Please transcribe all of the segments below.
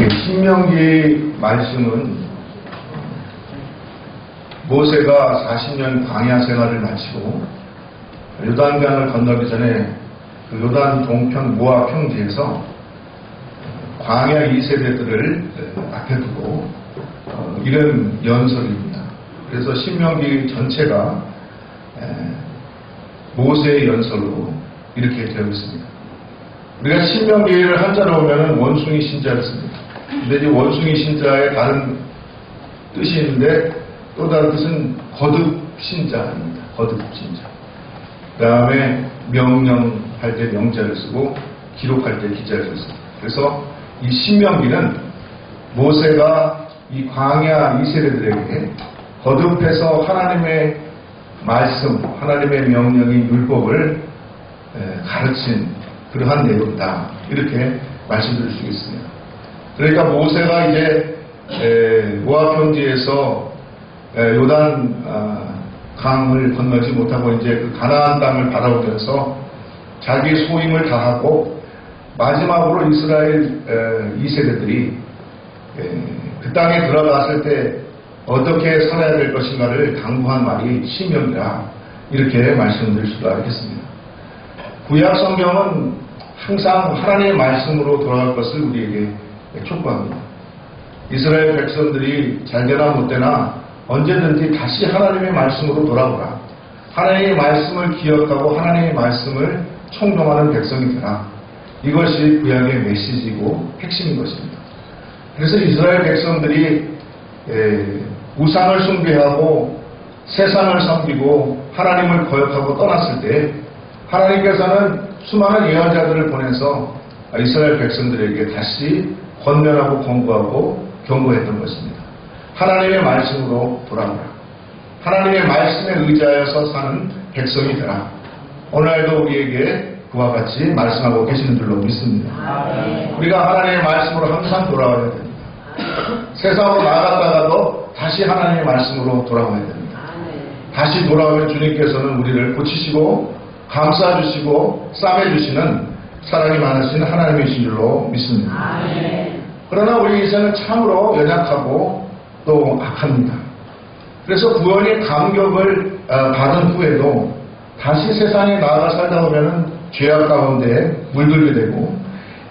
신명기 말씀은 모세가 40년 광야 생활을 마치고 요단강을 건너기 전에 그 요단 동편 모압 평지에서 광야 2세대들을 앞에 두고 이런 연설입니다. 그래서 신명기 전체가 모세의 연설로 이렇게 되어 있습니다. 우리가 신명기를 한자로 보면 원숭이 신자를 씁니다. 근데 이제 원숭이 신자의 다른 뜻이 있는데 또 다른 뜻은 거듭 신자입니다. 거듭 신자. 그 다음에 명령할 때 명자를 쓰고 기록할 때 기자를 씁니다. 그래서 이 신명기는 모세가 이 광야 2세대들에게 거듭해서 하나님의 말씀, 하나님의 명령인 율법을 가르친 그러한 내용이다. 이렇게 말씀드릴 수 있습니다. 그러니까 모세가 이제 모압 평지에서 요단 강을 건너지 못하고 이제 그 가나안 땅을 바라보면서 자기 소임을 다하고 마지막으로 이스라엘 2세대들이 그 땅에 들어갔을 때 어떻게 살아야 될 것인가를 강구한 말이 신명기라 이렇게 말씀드릴 수가 있겠습니다. 구약 성경은 항상 하나님의 말씀으로 돌아갈 것을 우리에게 촉구합니다. 이스라엘 백성들이 잘되나 못되나 언제든지 다시 하나님의 말씀으로 돌아오라. 하나님의 말씀을 기억하고 하나님의 말씀을 청동하는 백성이 되라. 이것이 구약의 메시지이고 핵심인 것입니다. 그래서 이스라엘 백성들이 우상을 숭배하고 세상을 섬기고 하나님을 거역하고 떠났을 때 하나님께서는 수많은 예언자들을 보내서 이스라엘 백성들에게 다시 권면하고 권고하고 경고했던 것입니다. 하나님의 말씀으로 돌아오라. 하나님의 말씀에 의지하여서 사는 백성이 되라. 오늘도 우리에게 그와 같이 말씀하고 계시는 줄로 믿습니다. 우리가 하나님의 말씀으로 항상 돌아와야 됩니다. 세상으로 나갔다가도 다시 하나님의 말씀으로 돌아와야 됩니다. 다시 돌아오면 주님께서는 우리를 고치시고 감싸주시고 싸매주시는 사랑이 많으신 하나님이신 줄로 믿습니다. 그러나 우리 인생은 참으로 연약하고 또 악합니다. 그래서 구원의 감격을 받은 후에도 다시 세상에 나아가 살다 보면 죄악 가운데 물들게 되고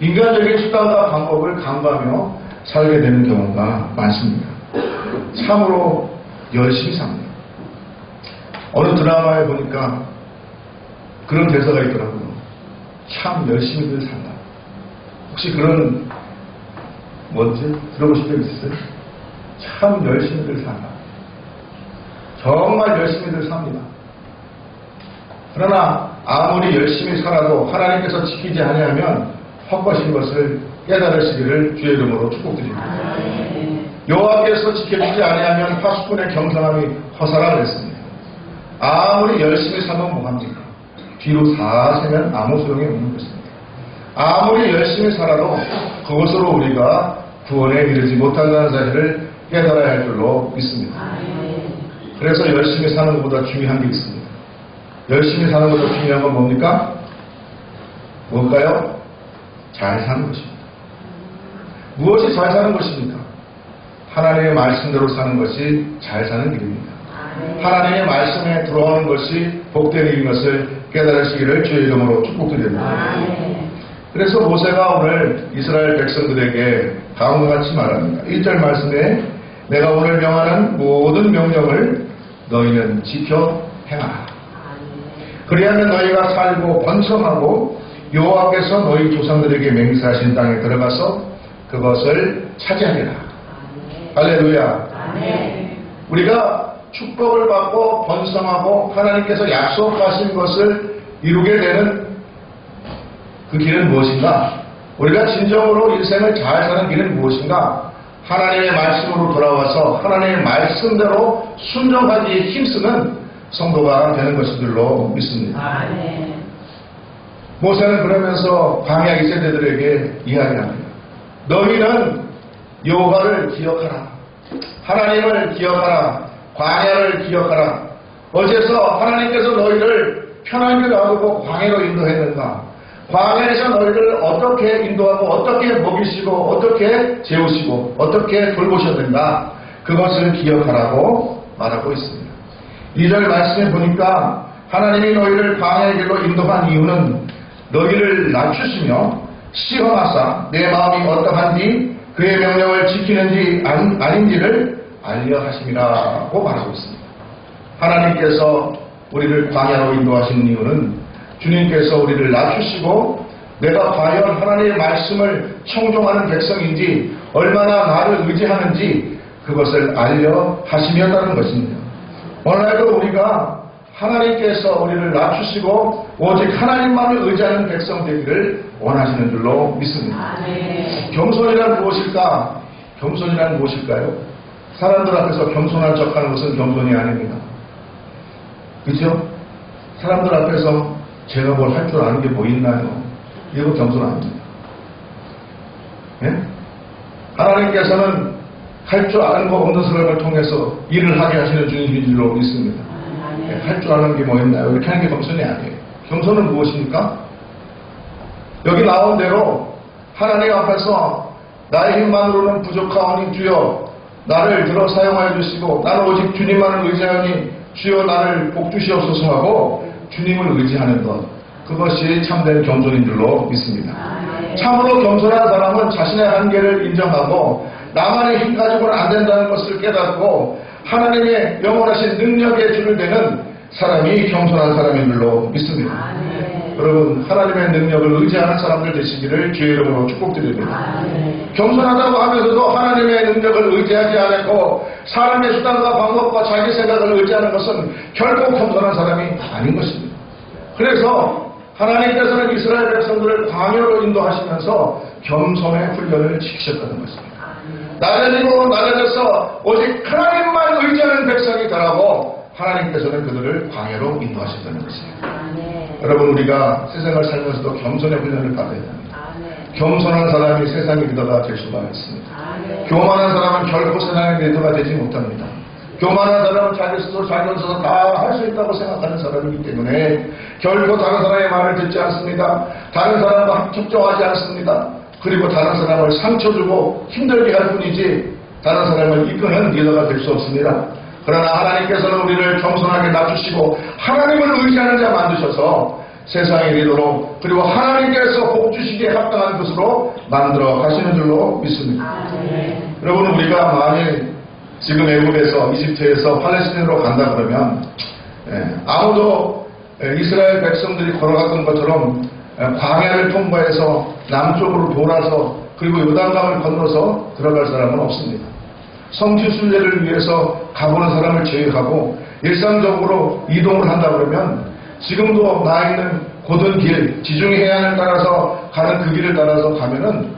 인간적인 수단과 방법을 강구하며 살게 되는 경우가 많습니다. 참으로 열심히 삽니다. 어느 드라마에 보니까 그런 대사가 있더라고요. 참 열심히들 산다. 혹시 그런 뭔지 들어보신 적 있으세요? 참 열심히들 산다. 정말 열심히들 삽니다. 그러나 아무리 열심히 살아도 하나님께서 지키지 아니하면 헛것인 것을 깨달으시기를 주의 이름으로 축복드립니다. 여호와께서 지켜주지 아니하면 파수꾼의 경성함이 허사라 그랬습니다. 아무리 열심히 살면 뭐합니까? 뒤로 다 세면 아무 소용이 없는 것입니다. 아무리 열심히 살아도 그것으로 우리가 구원에 이르지 못한다는 사실을 깨달아야 할 줄로 믿습니다. 그래서 열심히 사는 것보다 중요한 게 있습니다. 열심히 사는 것보다 중요한 건 뭡니까? 뭘까요? 잘 사는 것입니다. 무엇이 잘 사는 것입니까? 하나님의 말씀대로 사는 것이 잘 사는 길입니다. 하나님의 말씀에 들어오는 것이 복된 일인 것을 깨달으시기를 주의 이름으로 축복드립니다. 그래서 모세가 오늘 이스라엘 백성들에게 다음과 같이 말합니다. 1절 말씀에 내가 오늘 명하는 모든 명령을 너희는 지켜 행하라. 그리하면 너희가 살고 번성하고 여호와께서 너희 조상들에게 맹세하신 땅에 들어가서 그것을 차지하리라. 할렐루야. 우리가 축복을 받고 번성하고 하나님께서 약속하신 것을 이루게 되는 그 길은 무엇인가? 우리가 진정으로 인생을 잘 사는 길은 무엇인가? 하나님의 말씀으로 돌아와서 하나님의 말씀대로 순종하기에 힘쓰는 성도가 되는 것인 줄로 믿습니다. 모세는 그러면서 광야 2세대들에게 이야기합니다. 너희는 여호와를 기억하라. 하나님을 기억하라. 광야를 기억하라. 어째서 하나님께서 너희를 편하게 놔두고 광야로 인도했는가? 광야에서 너희를 어떻게 인도하고 어떻게 먹이시고 어떻게 재우시고 어떻게 돌보셨는가 그것을 기억하라고 말하고 있습니다. 2절 말씀에 보니까 하나님이 너희를 광야의 길로 인도한 이유는 너희를 낮추시며 시험하사 내 마음이 어떠한지 그의 명령을 지키는지 아닌지를 알려 하심이라고 말하고 있습니다. 하나님께서 우리를 광야로 인도하신 이유는 주님께서 우리를 낮추시고 내가 과연 하나님의 말씀을 청종하는 백성인지 얼마나 나를 의지하는지 그것을 알려 하심이었다는 것입니다. 오늘날도 우리가 하나님께서 우리를 낮추시고 오직 하나님만을 의지하는 백성 되기를 원하시는 줄로 믿습니다. 겸손이란 무엇일까? 겸손이란 무엇일까요? 사람들 앞에서 겸손한 척하는 것은 겸손이 아닙니다. 그렇죠? 사람들 앞에서 제가 뭘 할 줄 아는 게 뭐 있나요? 이거 겸손 아닙니다. 예? 하나님께서는 할 줄 아는 거 없는 사람을 통해서 일을 하게 하시는 주님인 줄로 믿습니다. 예, 할 줄 아는 게 뭐 있나요? 이렇게 하는 게 겸손이 아니에요. 겸손은 무엇입니까? 여기 나온 대로 하나님 앞에서 나의 힘만으로는 부족하오니 주여 나를 들어 사용하여 주시고 나는 오직 주님만을 의지하니 주여 나를 복주시옵소서 하고 주님을 의지하는 것 그것이 참된 겸손인 줄로 믿습니다. 참으로 겸손한 사람은 자신의 한계를 인정하고 나만의 힘 가지고는 안 된다는 것을 깨닫고 하나님의 영원하신 능력에 줄을 대는 사람이 겸손한 사람인 줄로 믿습니다. 여러분 하나님의 능력을 의지하는 사람들 되시기를 주의 이름으로 축복드립니다. 겸손하다고 하면서도 하나님의 능력을 의지하지 않고 사람의 수단과 방법과 자기 생각을 의지하는 것은 결코 겸손한 사람이 아닌 것입니다. 그래서 하나님께서는 이스라엘 백성들을 광야로 인도하시면서 겸손의 훈련을 시키셨다는 것입니다. 낮아지고 낮아져서 오직 하나님만 의지하는 백성이 되라고 하나님께서는 그들을 광야로 인도하셨다는 것입니다. 여러분 우리가 세상을 살면서도 겸손의 훈련을 받아야 합니다. 겸손한 사람이 세상의 리더가 될 수가 있습니다. 교만한 사람은 결코 세상의 리더가 되지 못합니다. 교만한 사람은 자기 스스로 자기 혼자서 다 할 수 있다고 생각하는 사람이기 때문에 결코 다른 사람의 말을 듣지 않습니다. 다른 사람과 협조하지 않습니다. 그리고 다른 사람을 상처 주고 힘들게 할 뿐이지 다른 사람을 이끄는 리더가 될 수 없습니다. 그러나 하나님께서는 우리를 겸손하게 낮추시고 하나님을 의지하는 자 만드셔서 세상의 리더로 그리고 하나님께서 복주시기에 합당한 것으로 만들어 가시는 줄로 믿습니다. 여러분 우리가 만일 지금 애굽에서 이집트에서 팔레스틴으로 간다 그러면 아무도 이스라엘 백성들이 걸어갔던 것처럼 광야를 통과해서 남쪽으로 돌아서 그리고 요단강을 건너서 들어갈 사람은 없습니다. 성지 순례를 위해서 가보는 사람을 제외하고 일상적으로 이동을 한다 그러면 지금도 나 있는 고든 길, 지중해 해안을 따라서 가는 그 길을 따라서 가면은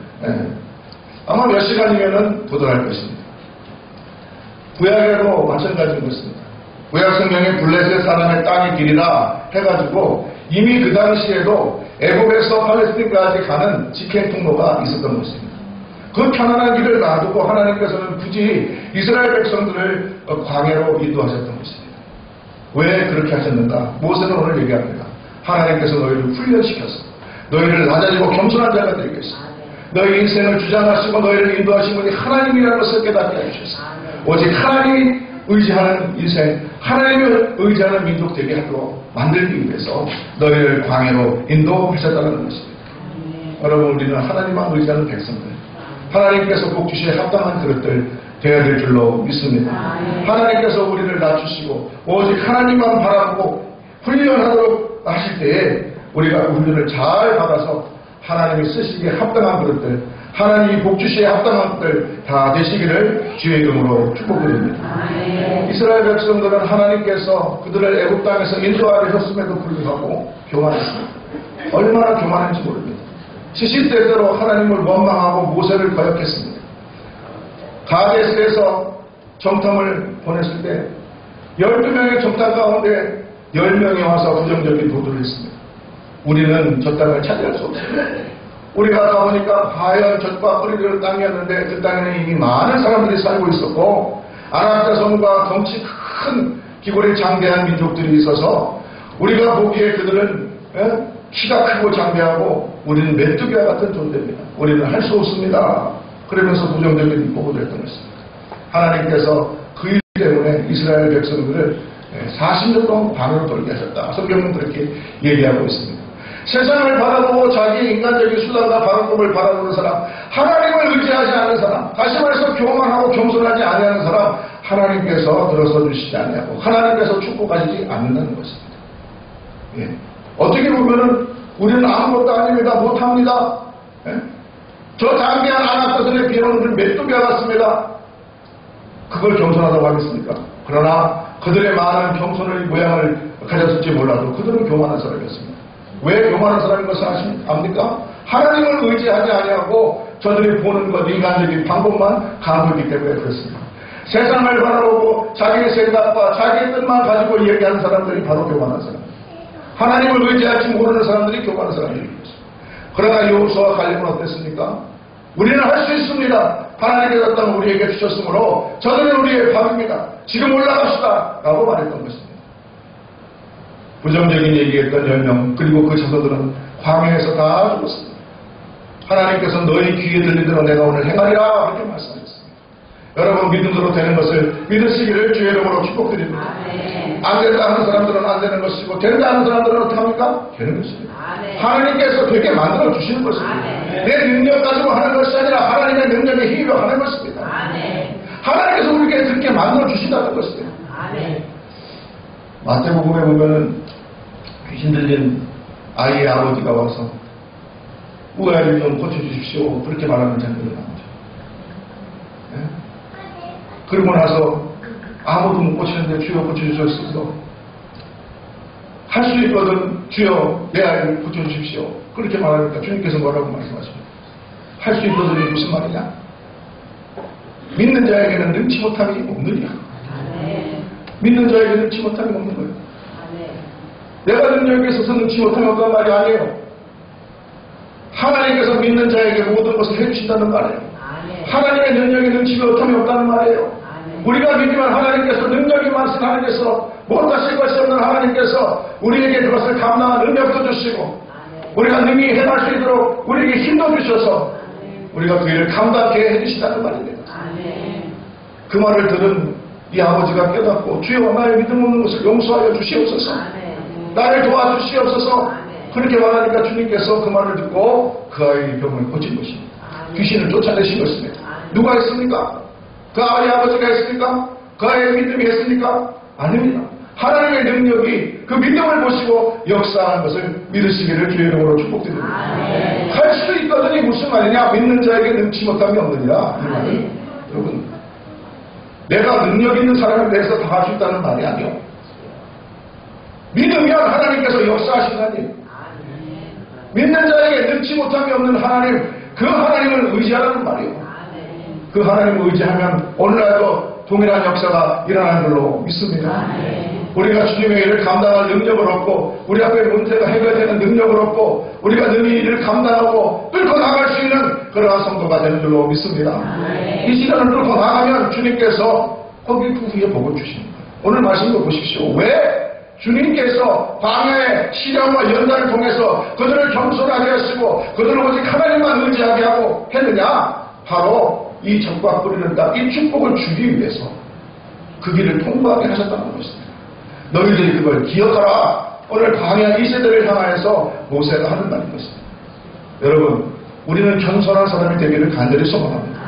아마 몇 시간이면은 도달할 것입니다. 구약에도 마찬가지인 것입니다. 구약 성경에 블레셋 사람의 땅의 길이라 해가지고 이미 그 당시에도 애굽에서 팔레스틴까지 가는 직행 통로가 있었던 것입니다. 그 편안한 길을 놔두고 하나님께서는 굳이 이스라엘 백성들을 광야로 인도하셨던 것입니다. 왜 그렇게 하셨는가? 모세는 오늘 얘기합니다. 하나님께서 너희를 훈련시켜서 너희를 낮아지고 겸손한 자가 되게 하시고 너희 인생을 주장하시고 너희를 인도하신 분이 하나님이라는 것을 깨닫게 해주셨습니다. 오직 하나님이 의지하는 인생, 하나님을 의지하는 민족 되게 하도록 만들기 위해서 너희를 광야로 인도하셨다는 것입니다. 여러분 우리는 하나님만 의지하는 백성들, 하나님께서 복주시에 합당한 그릇들 되어야 될 줄로 믿습니다. 하나님께서 우리를 낮추시고 오직 하나님만 바라보고 훈련하도록 하실 때에 우리가 그 훈련을 잘 받아서 하나님이 쓰시기에 합당한 그릇들, 하나님이 복주시에 합당한 것들 다 되시기를 주의 이름으로 축복드립니다. 이스라엘 백성들은 하나님께서 그들을 애굽 땅에서 인도하게 하셨음에도 불구하고 교만했습니다. 얼마나 교만한지 모릅니다. 시시때때로 하나님을 원망하고 모세를 거역했습니다. 가데스에서 정탐을 보냈을 때 12명의 정탐 가운데 10명이 와서 부정적인 도도를 했습니다. 우리는 저 땅을 차지할 수 없습니다. 우리가 가보니까 과연 젖과 뿌리를 땅이었는데 그 땅에는 이미 많은 사람들이 살고 있었고 아낙자성과 덩치 큰 기골이 장대한 민족들이 있어서 우리가 보기에 그들은 키가 크고 장대하고 우리는 메뚜기와 같은 존재입니다. 우리는 할 수 없습니다. 그러면서 부정적인 보고를 했던 것입니다. 하나님께서 그 일 때문에 이스라엘 백성들을 40년 동안 방으로 돌게 하셨다. 성경은 그렇게 얘기하고 있습니다. 세상을 바라보고 자기의 인간적인 수단과 방법을 바라보는 사람, 하나님을 의지하지 않는 사람, 다시 말해서 교만하고 겸손하지 아니하는 사람, 하나님께서 들어서 주시지 아니하고 하나님께서 축복하시지 않는다는 것입니다. 예. 어떻게 보면은 우리는 아무것도 아닙니다. 못합니다. 예? 저 장대한 아낙도들에 비해는 메뚜기와 같습니다. 그걸 겸손하다고 하겠습니까? 그러나 그들의 많은 겸손의 모양을 가졌을지 몰라도 그들은 교만한 사람이었습니다. 왜 교만한 사람인 것을 압니까? 하나님을 의지하지 아니하고 저들이 보는 것, 인간적인 방법만 강조했기 때문에 그렇습니다. 세상을 바라보고 자기의 생각과 자기의 뜻만 가지고 얘기하는 사람들이 바로 교만한 사람. 하나님을 의지할지 모르는 사람들이 교만한 사람입니다. 그러나 여호수아와 갈렙은 어땠습니까? 우리는 할 수 있습니다. 하나님께서 땅을 우리에게 주셨으므로 저들은 우리의 밥입니다. 지금 올라갑시다. 라고 말했던 것입니다. 부정적인 얘기했던 10명 그리고 그 자손들은 광야에서 다 죽었습니다. 하나님께서 너희 귀에 들린 대로 내가 오늘 행하리라 그렇게 말씀하셨습니다. 여러분 믿음으로 되는 것을 믿으시기를 주의 이름으로 축복드립니다. 안 된다 하는 사람들은 안 되는 것이고 된다 하는 사람들은 어떻게 합니까? 되는 것입니다. 하나님께서 되게 만들어 주시는 것입니다. 내 능력 가지고 하는 것이 아니라 하나님의 능력에 힘입어 하는 것입니다. 하나님께서 우리에게 그렇게 만들어 주신다는 것입니다. 마태복음에 보면은 힘들린 아이의 아버지가 와서 우아를 좀 고쳐주십시오 그렇게 말하는 장면이 나오죠. 네? 그러고 나서 아무도 못 고치는데 주여 고쳐주셨습니다. 할 수 있거든 주여 내 아이를 고쳐주십시오 그렇게 말하니까 주님께서 뭐라고 말씀하십니까? 할 수 있거든이 무슨 말이냐? 믿는 자에게는 능치 못함이 없느니라. 믿는 자에게는 능치 못함이 없는 거예요. 내가 능력에 있어서 능치 못함이 없다는 말이 아니에요. 하나님께서 믿는 자에게 모든 것을 해주신다는 말이에요. 하나님의 능력에 능치 못함이 없다는 말이에요. 우리가 믿으면 하나님께서 능력이 많으신 하나님께서 못하실 것이 없는 하나님께서 우리에게 그것을 감당할 능력도 주시고 우리가 능히 행할 수 있도록 우리에게 힘도 주셔서 우리가 그 일을 감당하게 해주신다는 말입니다. 그 말을 들은 이 아버지가 깨닫고 주여 나의 믿음 없는 것을 용서하여 주시옵소서 나를 도와주시옵소서 그렇게 말하니까 주님께서 그 말을 듣고 그 아이의 병을 고친 것입니다. 귀신을 쫓아내신 것입니다. 누가 했습니까? 그 아이의 아버지가 했습니까? 그 아이의 믿음이 했습니까? 아닙니다. 하나님의 능력이 그 믿음을 보시고 역사하는 것을 믿으시기를 주의 이름으로 축복드립니다. 할 수 있거든이 무슨 말이냐? 믿는 자에게 능치 못함이 없느니라. 이 말은 여러분 내가 능력 있는 사람에 대해서 다 할 수 있다는 말이 아니요. 믿으면 하나님께서 역사하신다니. 믿는 자에게 능치 못함이 없는 하나님, 그 하나님을 의지하라는 말이에요. 그 하나님을 의지하면 오늘날도 동일한 역사가 일어나는 걸로 믿습니다. 우리가 주님의 일을 감당할 능력을 얻고 우리 앞에 문제가 해결되는 능력을 얻고 우리가 능히 일을 감당하고 뚫고 나갈 수 있는 그러한 성도가 되는 줄로 믿습니다. 이 시간을 뚫고 나가면 주님께서 거기 그 후에 복을 주십니다. 오늘 말씀도 보십시오. 왜? 주님께서 광야의 시련과 연단을 통해서 그들을 겸손하게 하시고 그들을 오직 하나님만 의지하게 하고 했느냐? 바로 이 적과 뿌리는 땅, 이 축복을 주기 위해서 그 길을 통과하게 하셨다는 것입니다. 너희들이 그걸 기억하라. 오늘 광야 이 세대를 향하여서 모세가 하는 말인 것입니다. 여러분, 우리는 겸손한 사람이 되기를 간절히 소망합니다.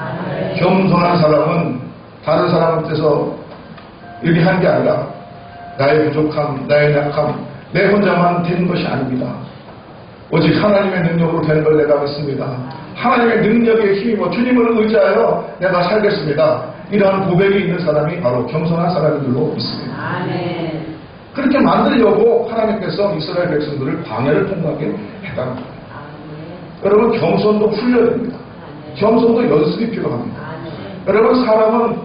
겸손한 사람은 다른 사람한테서 이렇게 한 게 아니라 나의 부족함, 나의 약함, 내 혼자만 되는 것이 아닙니다. 오직 하나님의 능력으로 되는 걸 내가 믿습니다. 하나님의 능력에 힘입어 주님을 의지하여 내가 살겠습니다. 이러한 고백이 있는 사람이 바로 겸손한 사람인 줄로 믿습니다. 그렇게 만들려고 하나님께서 이스라엘 백성들을 광야를 통과하게 해당합니다. 여러분 겸손도 훈련해야 됩니다. 겸손도 연습이 필요합니다. 여러분 사람은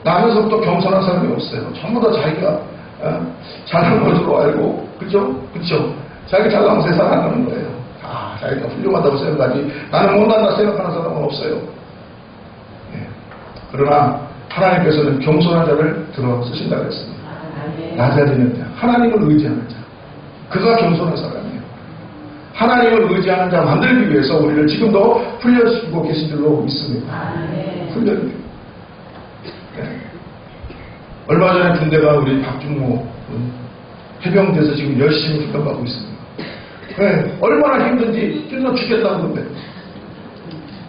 나면서부터 겸손한 사람이 없어요. 전부 다 자기가 잘난 것으로 알고 그죠? 자기 잘나면 세상 안 가는 거예요. 자기가 훌륭하다고 생각하지 나는 못난다 생각하는 사람은 없어요. 그러나 하나님께서는 겸손한 자를 들어 쓰신다고 했습니다. 낮아지는 자, 하나님을 의지하는 자, 그가 겸손한 사람이에요. 하나님을 의지하는 자 만들기 위해서 우리를 지금도 훈련시키고 계신 줄로 믿습니다. 훈련. 네. 얼마 전에 군대가 우리 박준모 해병대에서 지금 열심히 훈련받고 있습니다. 네. 얼마나 힘든지 힘들어 죽겠다고 그러는데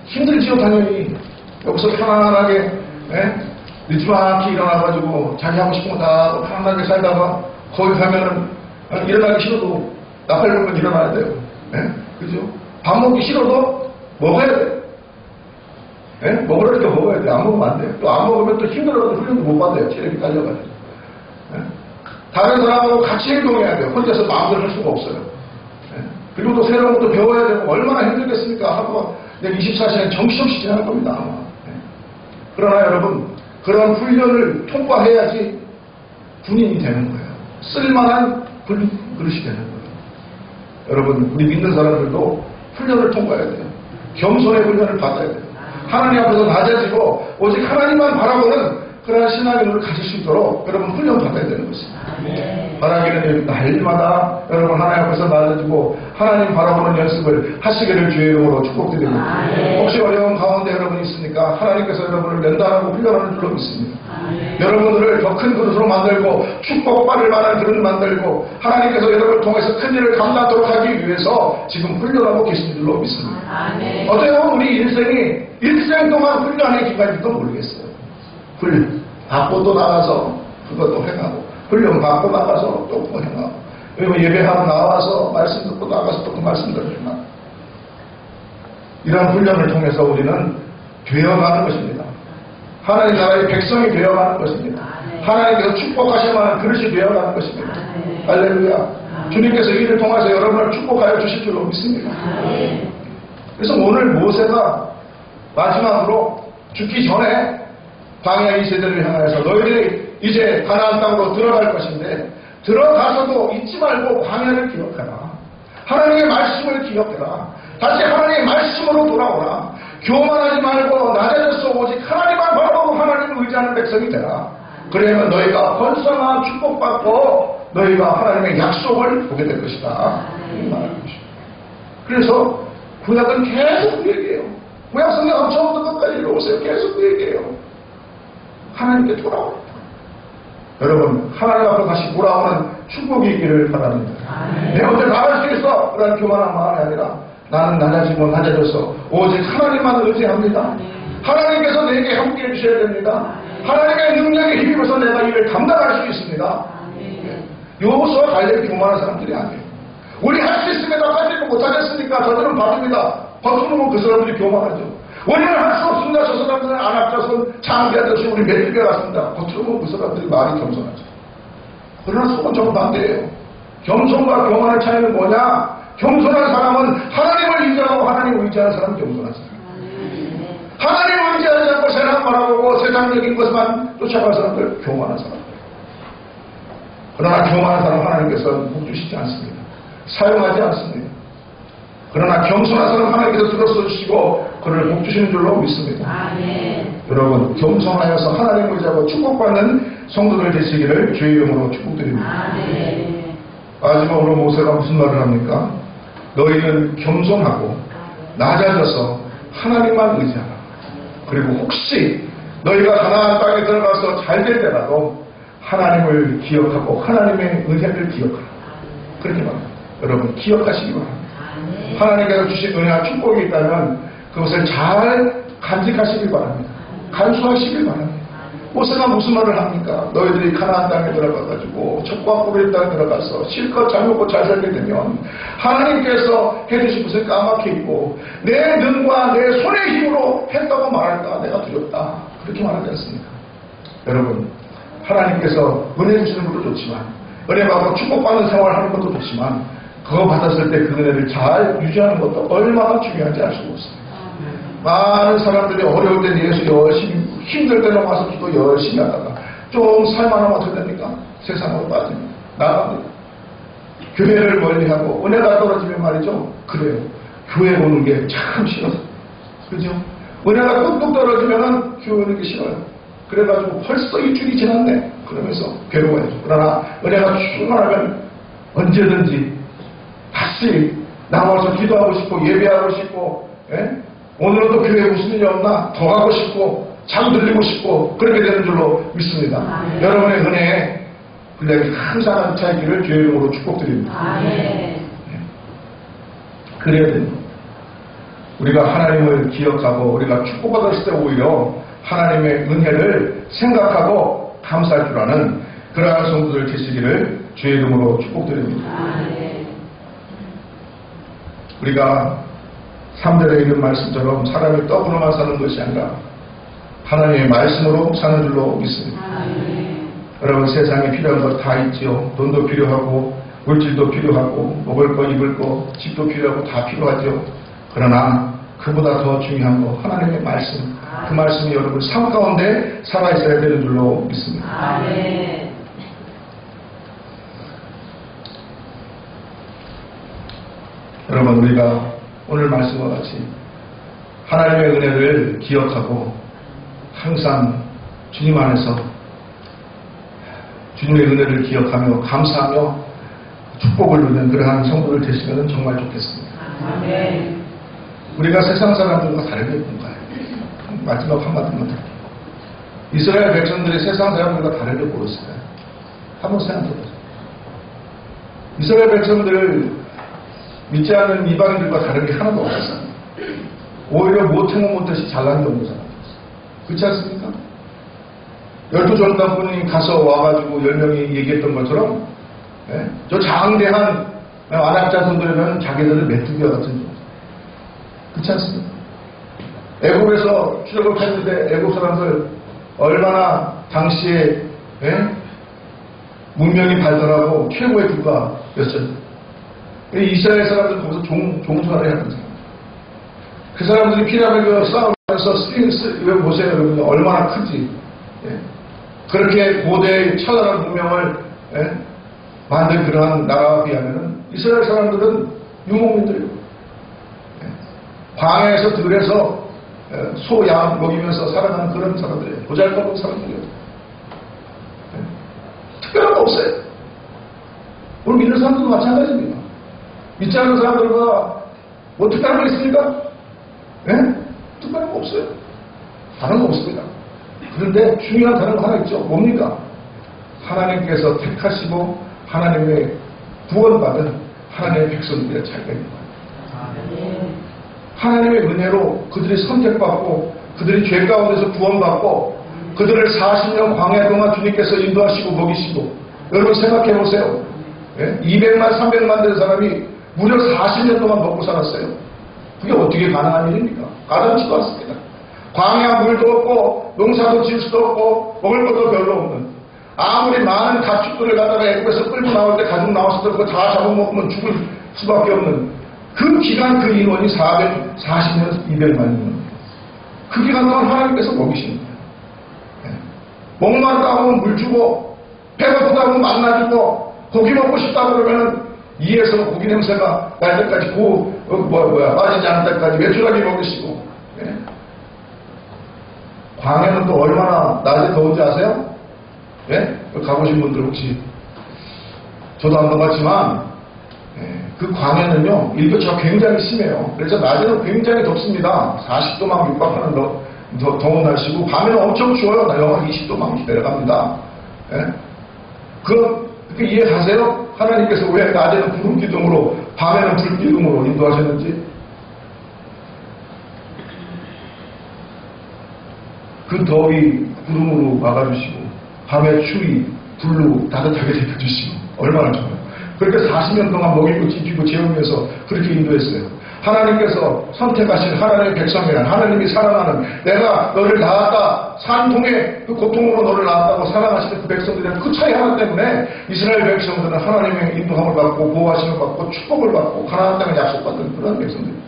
힘들지요 당연히. 여기서 편안하게 늦지막히 일어나가지고 자기 하고 싶은 거 다 하고 편안하게 살다가 거기 가면은 일어나기 싫어도 나팔불면 일어나야 돼요. 그죠? 밥 먹기 싫어도 먹어야 돼. 먹으려니까 먹어야 돼. 안 먹으면 안 돼요. 또 안 먹으면 또 힘들어도 훈련도 못 받아요. 체력이 딸려가지고. 다른 사람하고 같이 행동해야 돼요. 혼자서 마음대로 할 수가 없어요. 그리고 또 새로운 것도 배워야 되고 얼마나 힘들겠습니까? 하루가 24시간 정신없이 지날 겁니다. 아마. 그러나 여러분, 그런 훈련을 통과해야지 군인이 되는 거예요. 쓸만한 그릇이 되는 거예요. 여러분, 우리 믿는 사람들도 훈련을 통과해야 돼요. 겸손의 훈련을 받아야 돼요. 하나님 앞에서 낮아지고 오직 하나님만 바라보는 그러한 신앙의 눈을 가질 수 있도록 여러분 훈련 받아야 되는 것입니다. 바라기는 날마다 여러분 하나님 앞에서 낮아지고 하나님 바라보는 연습을 하시기를 주의 이름으로 축복드립니다. 혹시 어려운 가운데 여러분이 있으니까 하나님께서 여러분을 연단하고 훈련하는 줄로 믿습니다. 여러분들을 더 큰 그릇으로 만들고 축복받을 만한 그릇을 만들고 하나님께서 여러분을 통해서 큰 일을 감당하도록 하기 위해서 지금 훈련하고 계신 줄로 믿습니다. 어때요? 우리 인생이 일생 동안 훈련의 기간일지도 모르겠어요. 훈련 받고 또 나가서 그것도 행하고 훈련 받고 나가서 또 그거 행하고 그리고 예배하고 나와서 말씀 듣고 나가서 또 그 말씀 들으면 이런 훈련을 통해서 우리는 되어가는 것입니다. 하나님 나라의 백성이 되어가는 것입니다. 하나님께서 축복하실 만한 그릇이 되어가는 것입니다. 할렐루야. 주님께서 이를 통해서 여러분을 축복하여 주실 줄로 믿습니다. 그래서 오늘 모세가 마지막으로 죽기 전에 광야 이 세대를 향하여서 너희들이 이제 가나안 땅으로 들어갈 것인데 들어가서도 잊지 말고 광야를 기억해라. 하나님의 말씀을 기억해라. 다시 하나님의 말씀으로 돌아오라. 교만하지 말고 낮아져서 오직 하나님만 바라보고 하나님을 의지하는 백성이 되라. 그러면 너희가 번성한 축복받고 너희가 하나님의 약속을 보게 될 것이다. 그래서 구약은 계속 그 얘기해요. 구약 성경 처음부터 끝까지 읽어보세요. 계속 그 얘기해요. 하나님께 돌아오라. 여러분 하나님 앞으로 다시 돌아오는 축복이 있기를 바랍니다. 내가 언제 나갈 수 있어? 그런 교만한 마음이 아니라 나는 낮아지고 낮아져서 오직 하나님만 의지합니다. 하나님께서 내게 함께 해주셔야 됩니다. 하나님의 능력에 힘입어서 내가 이를 감당할 수 있습니다. 여호수아 갈렙이 교만한 사람들이 아니에요. 우리 할 수 있습니다. 하지도 못하겠으니까 저들은 받습니다. 겉으로는 그 사람들이 교만하죠. 우리는 할 수 없습니다. 저 사람들은 안압자손 창기하듯이 우리 메뚜기가 같습니다. 겉으로는 그 사람들이 말이 겸손하죠. 그러나 속은 정반대예요. 겸손과 교만의 차이는 뭐냐? 겸손한 사람은 하나님을 인정하고 하나님을 의지하는 사람은 겸손한 사람. 하나님을 의지하지 않고 세상 바라보고 세상적인 것만 쫓아갈 사람들 교만한 사람. 그러나 교만한 사람 하나님께서는 복 주시지 않습니다. 사용하지 않습니다. 그러나 겸손한 사람 하나님께서 들어서 주시고 그를 복 주시는 줄로 믿습니다. 여러분 겸손하여서 하나님을 의지하고 축복받는 성도들 되시기를 주의 이름으로 축복드립니다. 마지막으로 모세가 무슨 말을 합니까? 너희는 겸손하고 낮아져서 하나님만 의지하라. 그리고 혹시 너희가 가나안 땅에 들어가서 잘 될 때라도 하나님을 기억하고 하나님의 은혜를 기억하라. 그렇게 말합니다. 여러분 기억하시기 바랍니다. 하나님께서 주신 은혜와 축복이 있다면 그것을 잘 간직하시길 바랍니다. 간수하시길 바랍니다. 모세가 무슨 말을 합니까? 너희들이 가나안 땅에 들어가가지고 젖과 꿀의 땅에 들어가서 실컷 잘 먹고 잘 살게 되면 하나님께서 해주신 것을 까맣게 있고 내 눈과 내 손의 힘으로 했다고 말할까 내가 두렵다. 그렇게 말하지 않습니까? 여러분 하나님께서 은혜 주시는 것도 좋지만 은혜 받고 축복받는 생활을 하는 것도 좋지만 그거 받았을 때 그 은혜를 잘 유지하는 것도 얼마나 중요한지 알 수가 없습니다. 많은 사람들이 어려울 때 예수 열심히 힘들 때는 와서 기도 열심히 하다가 좀 살만하면 어떻게 됩니까? 세상으로 빠집니다. 나갑니다. 교회를 멀리하고 은혜가 떨어지면 말이죠. 그래요. 교회 오는 게 참 싫어서. 그죠? 은혜가 뚝뚝 떨어지면 교회 오는 게 싫어요. 그래가지고 벌써 일주일이 지났네. 그러면서 괴로워해요. 그러나 은혜가 충만하면 언제든지 다시 나와서 기도하고 싶고 예배하고 싶고, 예? 오늘은 또 교회에 무슨 일이 없나 더 가고 싶고 잠들리고 싶고 그렇게 되는 줄로 믿습니다. 여러분의 은혜에 분량이 항상 넘쳐있기를 주의 이름으로 축복드립니다. 그래야 됩니다. 우리가 하나님을 기억하고 우리가 축복받았을 때 오히려 하나님의 은혜를 생각하고 감사할 줄 아는 그러한 성도들 되시기를 주의 이름으로 축복드립니다. 우리가 3절에 있는 말씀처럼 사람이 떡으로만 사는 것이 아니라 하나님의 말씀으로 사는 줄로 믿습니다. 여러분 세상에 필요한 것 다 있지요. 돈도 필요하고 물질도 필요하고 먹을 거 입을 거 집도 필요하고 다 필요하죠. 그러나 그보다 더 중요한 거 하나님의 말씀, 그 말씀이 여러분 삶 가운데 살아있어야 되는 줄로 믿습니다. 여러분 우리가 오늘 말씀과 같이 하나님의 은혜를 기억하고 항상 주님 안에서 주님의 은혜를 기억하며 감사하며 축복을 누리는 그러한 성도들 되시면 정말 좋겠습니다. 우리가 세상 사람들과 다르게 뭔가요? 마지막 한마디만 드릴게요. 이스라엘 백성들이 세상 사람들과 다르게 보였어요. 한번 생각해보세요. 이스라엘 백성들을 믿지 않는 이방인들과 다른 게 하나도 없었어요. 오히려 못하면 못했이 잘난 정도잖아요. 그렇지 않습니까? 12전당꾼이 가서 와가지고 10명이 얘기했던 것처럼 저 장대한 안악자손들이면 자기들을 메뚜기와 같은 정도. 그렇지 않습니까? 애국에서 출애굽을 했는데 애국 사람들 얼마나 당시에 문명이 발달하고 최고의 국가였어요. 이스라엘 사람들 거기서 종살이 하는 사람. 그 사람들이 피라미드 싸우면서 스핑스 보세요. 여러분 얼마나 크지. 그렇게 고대의 찬란한 문명을 만든 그러한 나라와 비하면 이스라엘 사람들은 유목민들이고 광야에서 들에서 소, 양 먹이면서 살아가는 그런 사람들이에요. 보잘것없는 사람들이에요. 특별한 거 없어요. 오늘 믿는 사람들도 마찬가지입니다. 믿지 않는 사람들과 뭐 특별한 거 있습니까? 특별한 거 없어요. 다른 거 없습니다. 그런데 중요한 다른 거 하나 있죠. 뭡니까? 하나님께서 택하시고 하나님의 구원받은 하나님의 백성들의 차이가 있는 거예요. 하나님의 은혜로 그들이 선택받고 그들이 죄 가운데서 구원받고 그들을 40년 광야 동안 주님께서 인도하시고 먹이시고 여러분 생각해 보세요. 200만 300만 된 사람이 무려 40년 동안 먹고 살았어요. 그게 어떻게 가능한 일입니까? 가능치도 않습니다. 광야 물도 없고 농사도 지을 수도 없고 먹을 것도 별로 없는 아무리 많은 가축들을 갖다가 애국에서 끌고 나올 때 가지고 나왔을 때 그거 다 잡아먹으면 죽을 수밖에 없는 그 기간 그 인원이 440년 200만입니다. 그 기간 동안 하나님께서 먹이시는 거예요. 목마르다 하면 물 주고 배고프다 하면 만나 주고 고기 먹고 싶다 그러면은 이에서 고기 냄새가 날 때까지 빠지지 않을 때까지 외출하게 먹으시고 광야는 또 얼마나 낮에 더운지 아세요? 가보신 분들 혹시 저도 안 가봤지만 그 광야는요 일교차가 굉장히 심해요. 그래서 낮에는 굉장히 덥습니다. 40도 막 육박하는 더운 날씨고 밤에는 엄청 추워요. 영하 20도 막 내려갑니다. 그렇게 이해가세요? 하나님께서 왜 낮에는 구름 기둥으로 밤에는 불 기둥으로 인도하셨는지. 그 더위 구름으로 막아주시고 밤에 추위 불로 따뜻하게 데펴주시고 얼마나 좋아요. 그렇게 40년 동안 먹이고 지키고 재우면서 그렇게 인도했어요. 하나님께서 선택하신 하나님의 백성이란 하나님이 사랑하는 내가 너를 낳았다 산통의 그 고통으로 너를 낳았다고 사랑하시는 그 백성들이란 그 차이 하나 때문에 이스라엘 백성들은 하나님의 인도함을 받고 보호하심을 받고 축복을 받고 가나안 땅을 약속받는 그런 백성들입니다.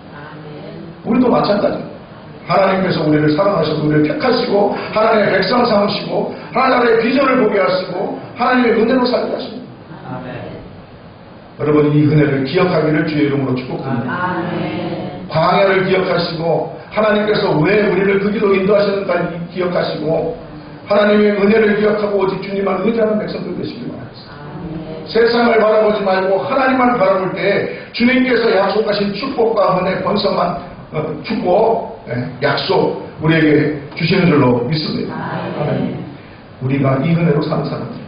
우리도 마찬가지입니다. 하나님께서 우리를 사랑하시고 우리를 택하시고 하나님의 백성 삼으시고 하나님의 비전을 보게 하시고 하나님의 은혜로 살게 하십니다. 여러분 이 은혜를 기억하기를 주의 이름으로 축복드립니다. 광야를 기억하시고 하나님께서 왜 우리를 그 길로 인도하셨는가 기억하시고 하나님의 은혜를 기억하고 오직 주님만 의지하는 백성들 되시길 바랍니다. 세상을 바라보지 말고 하나님만 바라볼 때 주님께서 약속하신 축복과 은혜, 번성한 축복, 약속 우리에게 주시는 줄로 믿습니다. 우리가 이 은혜로 사는 사람들입니다.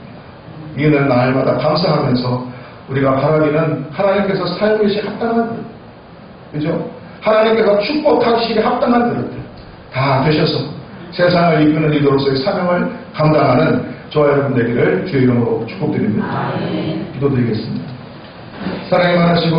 이 은혜는 날마다 감사하면서 우리가 바라기는 하나님께서 사용하시기 합당한 것, 그죠? 하나님께서 축복하시기 합당한 그릇들 다 되셔서 세상을 이끄는 리더로서의 사명을 감당하는 저와 여러분 되기를 주의 이름으로 축복드립니다. 기도드리겠습니다. 사랑이 많으시고